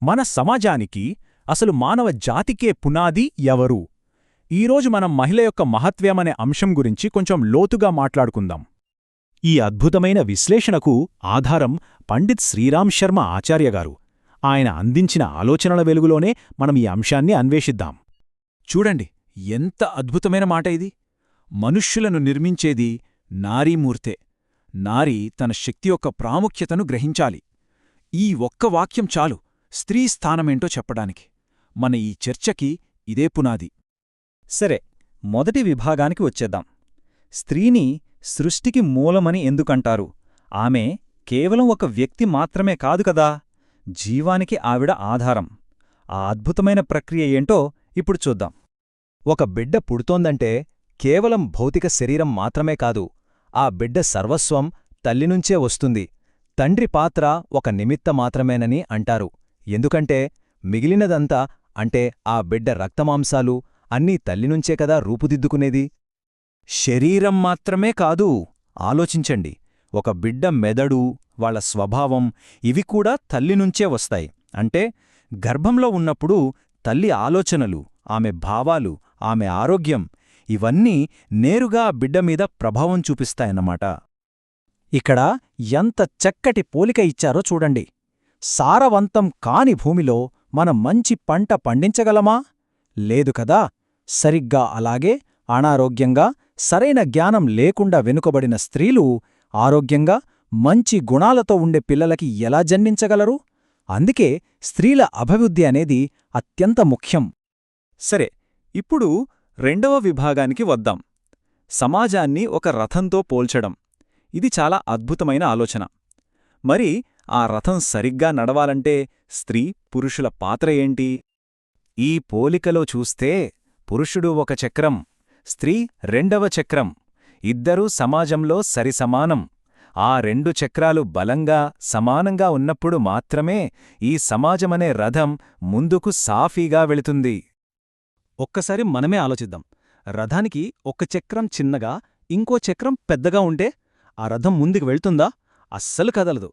మన సమాజానికి, అసలు మానవ జాతికే పునాది ఎవరు? ఈరోజు మనం మహిళ యొక్క మహత్వ్యమనే అంశం గురించి కొంచెం లోతుగా మాట్లాడుకుందాం. ఈ అద్భుతమైన విశ్లేషణకు ఆధారం పండిత్ శ్రీరామ్ శర్మ ఆచార్యగారు. ఆయన అందించిన ఆలోచనల వెలుగులోనే మనం ఈ అంశాన్ని అన్వేషిద్దాం. చూడండి, ఎంత అద్భుతమైన మాట ఇది! మనుష్యులను నిర్మించేది నారీమూర్తే. నారి తన శక్తి యొక్క ప్రాముఖ్యతను గ్రహించాలి. ఈ ఒక్క వాక్యం చాలు స్త్రీ స్థానమేంటో చెప్పడానికి. మన ఈ చర్చకి ఇదే పునాది. సరే, మొదటి విభాగానికి వచ్చేద్దాం. స్త్రీని సృష్టికి మూలమని ఎందుకంటారు? ఆమె కేవలం ఒక వ్యక్తి మాత్రమే కాదు కదా, జీవానికి ఆవిడ ఆధారం. ఆ అద్భుతమైన ప్రక్రియ ఏంటో ఇప్పుడు చూద్దాం. ఒక బిడ్డ పుడుతోందంటే కేవలం భౌతిక శరీరం మాత్రమే కాదు, ఆ బిడ్డ సర్వస్వం తల్లినుంచే వస్తుంది. తండ్రి పాత్ర ఒక నిమిత్త మాత్రమేనని అంటారు. ఎందుకంటే మిగిలినదంతా, అంటే ఆ బిడ్డ రక్తమాంసాలు అన్నీ తల్లినుంచే కదా రూపుదిద్దుకునేది. శరీరం మాత్రమే కాదు, ఆలోచించండి, ఒక బిడ్డ మెదడు, వాళ్ళ స్వభావం, ఇవి కూడా తల్లినుంచే వస్తాయి. అంటే గర్భంలో ఉన్నప్పుడు తల్లి ఆలోచనలు, ఆమె భావాలు, ఆమె ఆరోగ్యం, ఇవన్నీ నేరుగా ఆ బిడ్డ మీద ప్రభావం చూపిస్తాయన్నమాట. ఇక్కడ ఎంత చక్కటి పోలిక ఇచ్చారో చూడండి. సారవంతం కాని భూమిలో మనం మంచి పంట పండించగలమా? లేదు కదా. సరిగ్గా అలాగే అనారోగ్యంగా, సరైన జ్ఞానం లేకుండా వెనుకబడిన స్త్రీలు ఆరోగ్యంగా, మంచి గుణాలతో ఉండే పిల్లలకి ఎలా జన్మించగలరు? అందుకే స్త్రీల అభివృద్ధి అనేది అత్యంత ముఖ్యం. సరే, ఇప్పుడు రెండవ విభాగానికి వద్దాం. సమాజాన్ని ఒక రథంతో పోల్చడం. ఇది చాలా అద్భుతమైన ఆలోచన. మరి ఆ రథం సరిగ్గా నడవాలంటే స్త్రీ, పురుషుల పాత్ర ఏంటి? ఈ పోలికలో చూస్తే పురుషుడు ఒక చక్రం, స్త్రీ రెండవ చక్రం. ఇద్దరూ సమాజంలో సరిసమానం. ఆ రెండు చక్రాలు బలంగా, సమానంగా ఉన్నప్పుడు మాత్రమే ఈ సమాజమనే రథం ముందుకు సాఫీగా వెళుతుంది. ఒక్కసారి మనమే ఆలోచిద్దాం. రథానికి ఒక చక్రం చిన్నగా, ఇంకో చక్రం పెద్దగా ఉంటే ఆ రథం ముందుకు వెళ్తుందా? అస్సలు కదలదు.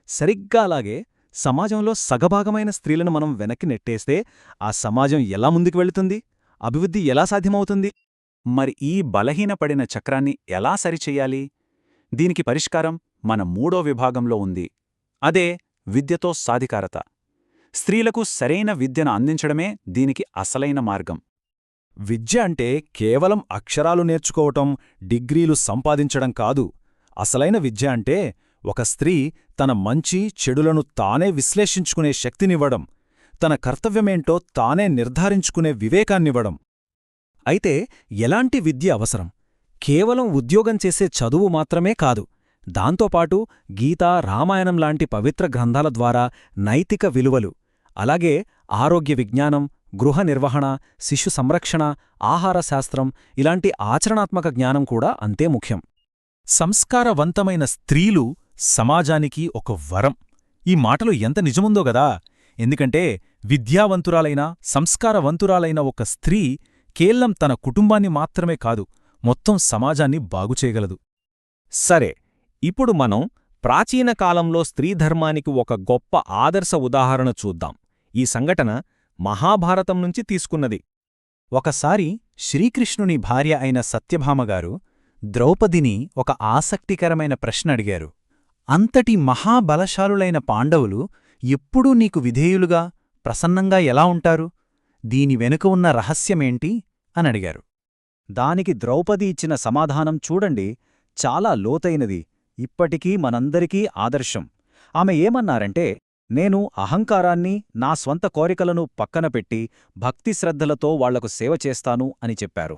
సరిగ్గా అలాగే సమాజంలో సగభాగమైన స్త్రీలను మనం వెనక్కి నెట్టేస్తే ఆ సమాజం ఎలా ముందుకు వెళుతుంది? అభివృద్ధి ఎలా సాధ్యమవుతుంది? మరి ఈ బలహీనపడిన చక్రాన్ని ఎలా సరిచెయ్యాలి? దీనికి పరిష్కారం మన మూడో విభాగంలో ఉంది. అదే విద్యతో సాధికారత. స్త్రీలకు సరైన విద్యను అందించడమే దీనికి అసలైన మార్గం. విద్య అంటే కేవలం అక్షరాలు నేర్చుకోవటం, డిగ్రీలు సంపాదించడం కాదు. అసలైన విద్య అంటే ఒక స్త్రీ తన మంచి చెడులను తానే విశ్లేషించుకునే శక్తినివ్వడం, తన కర్తవ్యమేంటో తానే నిర్ధారించుకునే వివేకాన్నివ్వడం. అయితే ఎలాంటి విద్య అవసరం? కేవలం ఉద్యోగం చేసే చదువు మాత్రమే కాదు. దాంతోపాటు గీత, రామాయణం లాంటి పవిత్ర గ్రంథాల ద్వారా నైతిక విలువలు, అలాగే ఆరోగ్య విజ్ఞానం, గృహ నిర్వహణ, శిశు సంరక్షణ, ఆహార శాస్త్రం ఇలాంటి ఆచరణాత్మక జ్ఞానం కూడా అంతే ముఖ్యం. సంస్కారవంతమైన స్త్రీలు సమాజానికి ఒక వరం. ఈ మాటలు ఎంత నిజముందో గదా. ఎందుకంటే విద్యావంతురాలైన, సంస్కారవంతురాలైన ఒక స్త్రీ కేవలం తన కుటుంబాన్ని మాత్రమే కాదు, మొత్తం సమాజాన్ని బాగుచేయగలదు. సరే, ఇప్పుడు మనం ప్రాచీన కాలంలో స్త్రీధర్మానికి ఒక గొప్ప ఆదర్శ ఉదాహరణ చూద్దాం. ఈ సంఘటన మహాభారతం నుంచి తీసుకున్నది. ఒకసారి శ్రీకృష్ణుని భార్య అయిన సత్యభామగారు ద్రౌపదిని ఒక ఆసక్తికరమైన ప్రశ్న అడిగారు. అంతటి మహాబలశాలులైన పాండవులు ఎప్పుడూ నీకు విధేయులుగా, ప్రసన్నంగా ఎలా ఉంటారు? దీని వెనుక ఉన్న రహస్యమేంటి అని అడిగారు. దానికి ద్రౌపది ఇచ్చిన సమాధానం చూడండి, చాలా లోతైనది, ఇప్పటికీ మనందరికీ ఆదర్శం. ఆమె ఏమన్నారంటే, నేను అహంకారాన్ని, నా స్వంత కోరికలను పక్కనపెట్టి భక్తిశ్రద్ధలతో వాళ్లకు సేవ చేస్తాను అని చెప్పారు.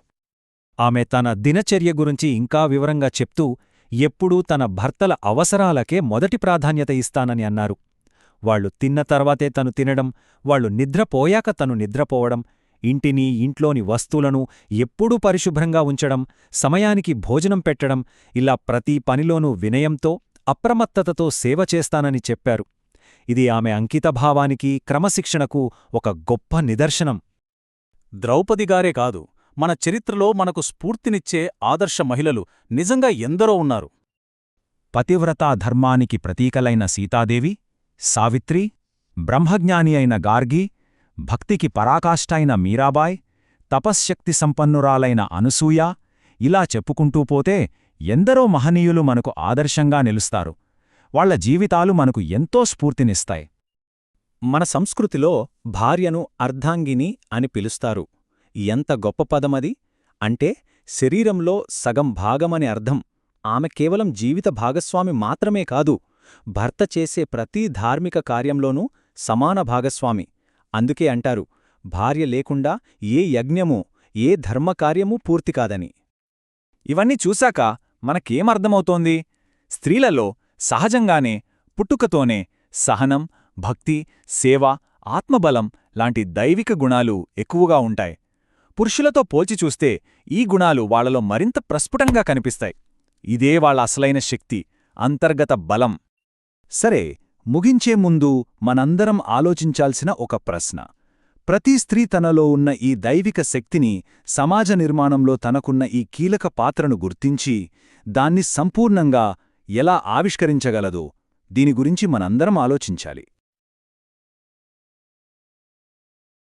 ఆమె తన దినచర్య గురించి ఇంకా వివరంగా చెప్తూ ఎప్పుడూ తన భర్తల అవసరాలకే మొదటి ప్రాధాన్యత ఇస్తానని అన్నారు. వాళ్లు తిన్న తర్వాతే తను తినడం, వాళ్లు నిద్రపోయాక తను నిద్రపోవడం, ఇంటిని, ఇంట్లోని వస్తువులను ఎప్పుడూ పరిశుభ్రంగా ఉంచడం, సమయానికి భోజనం పెట్టడం, ఇలా ప్రతి పనిలోనూ వినయంతో, అప్రమత్తతతో సేవ చేస్తానని చెప్పారు. ఇది ఆమె అంకితభావానికి, క్రమశిక్షణకు ఒక గొప్ప నిదర్శనం. ద్రౌపదిగారే కాదు, మన చరిత్రలో మనకు స్ఫూర్తినిచ్చే ఆదర్శ మహిళలు నిజంగా ఎందరో ఉన్నారు. పతివ్రతా ధర్మానికి ప్రతీకలైన సీతాదేవి, సావిత్రి, బ్రహ్మజ్ఞాని అయిన గార్గి, భక్తికి పరాకాష్ఠ అయిన మీరాబాయ్, తపశ్శక్తి సంపన్నురాలైన అనసూయ, ఇలా చెప్పుకుంటూ పోతే ఎందరో మహనీయులు మనకు ఆదర్శంగా నిలుస్తారు. వాళ్ల జీవితాలు మనకు ఎంతో స్ఫూర్తినిస్తాయి. మన సంస్కృతిలో భార్యను అర్ధాంగిని అని పిలుస్తారు. ఎంత గొప్ప పదమది! అంటే శరీరంలో సగం భాగమని అర్థం. ఆమె కేవలం జీవిత భాగస్వామి మాత్రమే కాదు, భర్త చేసే ప్రతి ధార్మిక కార్యంలోనూ సమాన భాగస్వామి. అందుకే అంటారు, భార్య లేకుండా ఏ యజ్ఞమూ, ఏ ధర్మకార్యమూ పూర్తికాదని. ఇవన్నీ చూశాక మనకేమర్థమవుతోంది? స్త్రీలలో సహజంగానే, పుట్టుకతోనే సహనం, భక్తి, సేవ, ఆత్మబలం లాంటి దైవిక గుణాలు ఎక్కువగా ఉంటాయి. పురుషులతో పోల్చి చూస్తే ఈ గుణాలు వాళ్లలో మరింత ప్రస్ఫుటంగా కనిపిస్తాయి. ఇదే వాళ్ళ అసలైన శక్తి, అంతర్గత బలం. సరే, ముగించే ముందు మనందరం ఆలోచించాల్సిన ఒక ప్రశ్న. ప్రతి స్త్రీ తనలో ఉన్న ఈ దైవిక శక్తిని, సమాజ నిర్మాణంలో తనకున్న ఈ కీలక పాత్రను గుర్తించి, దాన్ని సంపూర్ణంగా ఎలా ఆవిష్కరించగలదో దీని గురించి మనందరం ఆలోచించాలి.